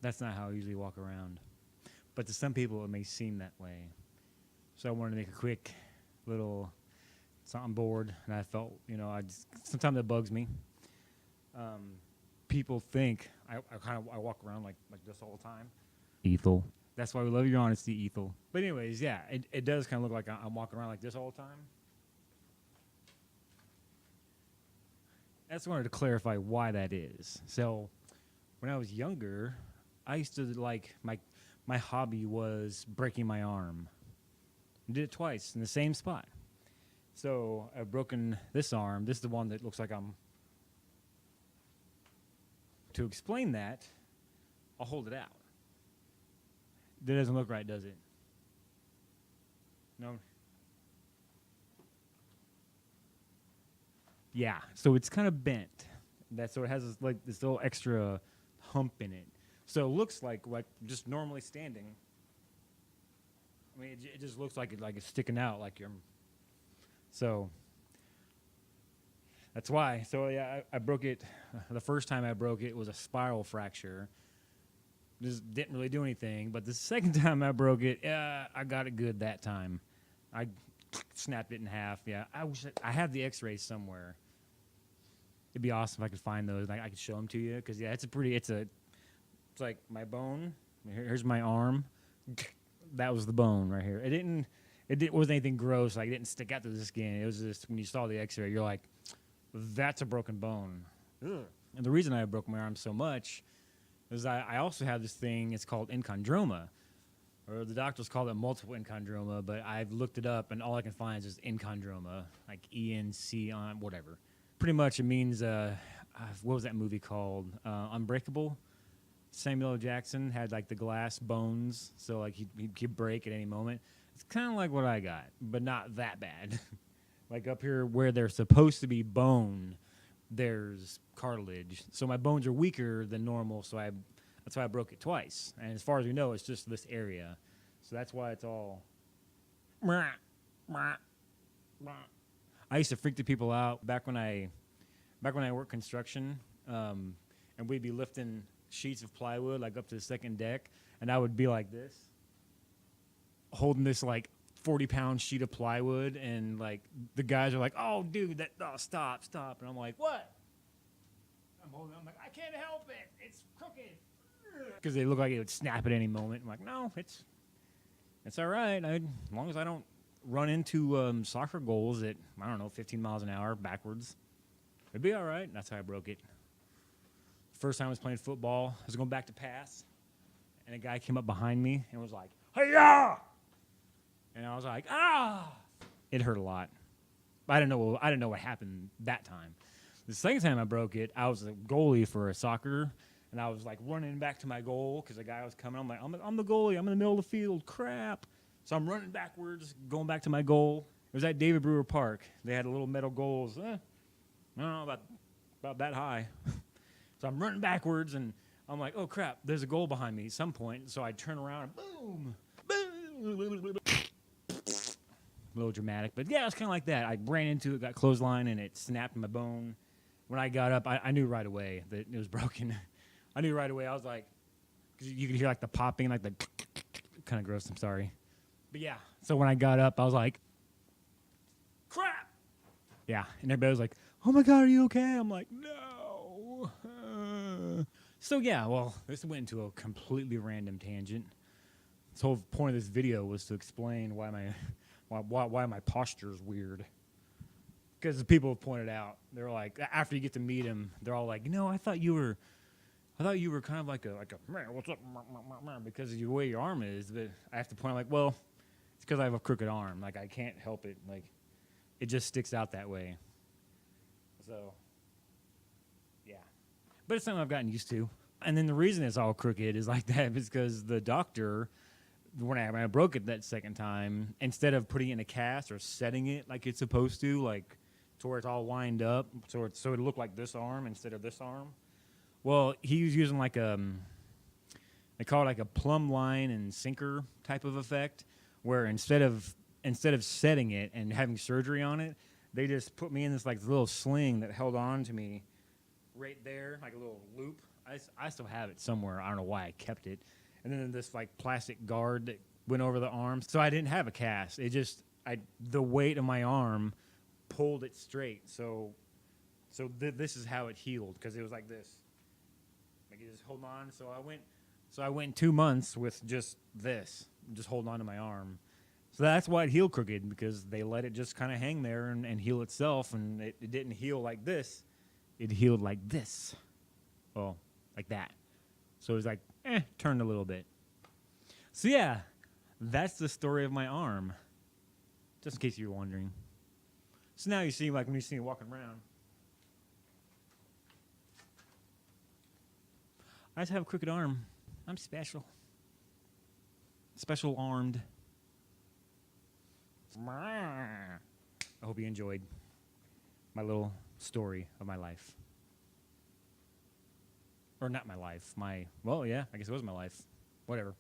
That's not how I usually walk around. But to some people, it may seem that way. So I wanted to make a quick little something board, and I felt, sometimes that bugs me. People think I walk around like this all the time. Ethel. That's why we love your honesty, Ethel. But anyways, yeah, it does kind of look like I'm walking around like this all the time. I just wanted to clarify why that is. So when I was younger, I used to my hobby was breaking my arm. I did it twice in the same spot. So I've broken this arm. This is the one that looks like I'm. To explain that, I'll hold it out. That doesn't look right, does it? No. Yeah, so it's kind of bent. So it has this little extra hump in it. So it looks like just normally standing. I mean, it just looks like it's sticking out like you're. So that's why. So yeah, I broke it. The first time I broke it was a spiral fracture. Just didn't really do anything. But the second time I broke it, I got it good that time. I snapped it in half. Yeah, I have the X-rays somewhere. It'd be awesome if I could find those. I could show them to you because yeah, it's like my bone. Here's my arm. That was the bone right here. It wasn't anything gross. Like it didn't stick out through the skin. It was just when you saw the X-ray, you're like, that's a broken bone. Ugh. And the reason I broke my arm so much is I also have this thing. It's called enchondroma, or the doctors call it multiple enchondroma. But I've looked it up, and all I can find is just enchondroma, like ENC on whatever. Pretty much, it means what was that movie called? Unbreakable. Samuel L. Jackson had like the glass bones, so like he could break at any moment. It's kind of like what I got, but not that bad. Like up here where there's supposed to be bone, there's cartilage. So my bones are weaker than normal, so that's why I broke it twice. And as far as we know, it's just this area. So that's why it's all. I used to freak the people out back when I worked construction, and we'd be lifting sheets of plywood like up to the second deck, and I would be like this, holding this like 40-pound sheet of plywood, and like the guys are like, "Oh, dude, stop!" And I'm like, "What?" I'm like, "I can't help it. It's crooked." Because they look like it would snap at any moment. I'm like, "No, it's all right. As long as I don't run into soccer goals at 15 miles an hour backwards, it'd be all right." And that's how I broke it. First time I was playing football, I was going back to pass, and a guy came up behind me and was like, "Hey-ya!" And I was like, "Ah!" It hurt a lot. I didn't know what happened that time. The second time I broke it, I was a goalie for a soccer, and I was like running back to my goal because the guy was coming. I'm like, I'm the goalie. I'm in the middle of the field. Crap. So I'm running backwards, going back to my goal. It was at David Brewer Park. They had little metal goals. I don't know, about that high. So I'm running backwards, and I'm like, oh, crap, there's a goal behind me at some point. So I turn around, and boom, boom. A little dramatic. But, yeah, it was kind of like that. I ran into it, got clothesline, and it snapped my bone. When I got up, I knew right away that it was broken. I knew right away. I was like, because you could hear, like, the popping, like the kind of gross. I'm sorry. But, yeah, so when I got up, I was like, crap. Yeah, and everybody was like, oh, my God, are you okay? I'm like, no. So, yeah, well, this went into a completely random tangent. The whole point of this video was to explain why my posture is weird. Because the people have pointed out, they're like, after you get to meet him, they're all like, I thought you were kind of like a man, what's up, because of the way your arm is. But I have to point out, like, well, it's because I have a crooked arm. Like, I can't help it. Like, it just sticks out that way. So, yeah. But it's something I've gotten used to. And then the reason it's all crooked is like that is because the doctor, when I broke it that second time, instead of putting it in a cast or setting it like it's supposed to, like to where it's all lined up, so it looked like this arm instead of this arm. Well, he was using like they call it like a plumb line and sinker type of effect, where instead of setting it and having surgery on it, they just put me in this like little sling that held on to me right there, like a little loop. I still have it somewhere. I don't know why I kept it. And then this like plastic guard that went over the arm, so I didn't have a cast. It just the weight of my arm pulled it straight. So this is how it healed, because it was like this. Like you just hold on. So I went 2 months with just this, just holding on to my arm. So that's why it healed crooked, because they let it just kind of hang there and heal itself, and it didn't heal like this. It healed like this. Well, like that. So it was like, turned a little bit. So yeah, that's the story of my arm. Just in case you were wondering. So now you see, like when you see me walking around, I just have a crooked arm. I'm special. Special armed. I hope you enjoyed my little story of my life. Or not my life. Well, yeah, I guess it was my life. Whatever.